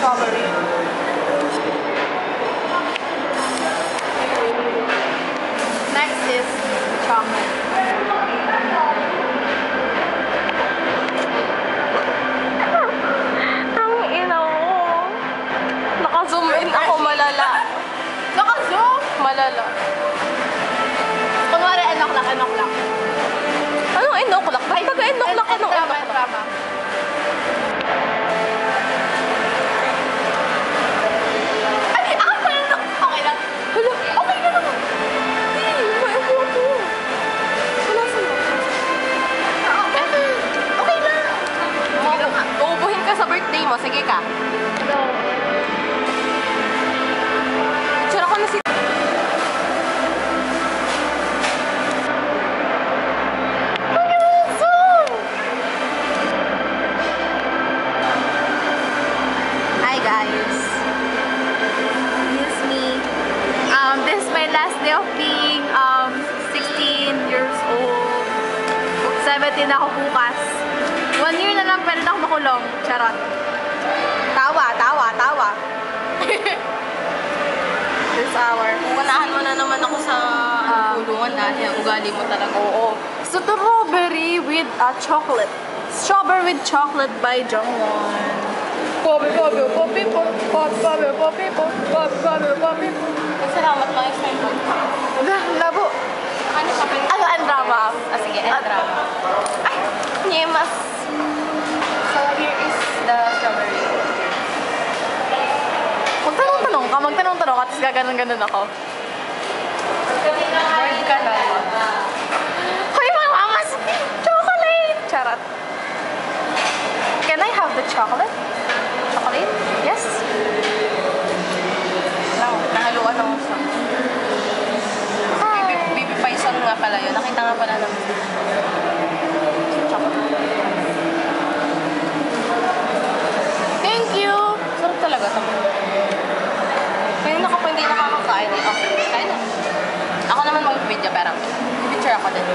strawberry. Next is chocolate. Ang ina mo. Naka-zoom in ako, malala. Naka-zoom? Malala. Kunwari, enoklak. Anong enoklak? Ba't taga-enoklak? Anong enoklak? Drama. Ay, ako pala na. Okay lang. Hala, okay na naman. Hindi, maiupo ako. Wala sa'yo. Okay lang. Uubuhin ka sa birthday mo. Sige ka. No. Tsura ko na si... Hi guys. This is me. This is my last day of being 16 years old. 17 ako bukas. 1 year na lang pwede na ako makulong. Charot. Tawa. This hour. Unahan mo na naman ako sa kulungan dahil ang ugali mo talaga. Oo. Strawberry with chocolate. Strawberry with chocolate by Jongwon. Poppy. Salamat na next time. Labo. Ano sa pwede? Ano ang drama? Sige, end drama. Ay, nyemas. So here is the strawberry. Magtanong-tanong ka, tapos gaganon-ganon ako. Word ka na. Hoy, mamamas! Chocolate! Charot. Can I have the chocolate? Chocolate? Yes? Nahaluan ng sa... Baby Python nga pala yun. Nakita nga pala ng... Thank you! Sarap talaga ito. Kaya na kapag hindi nakakakain eh. Okay, kain na. Ako naman mag-video pero picture ako din.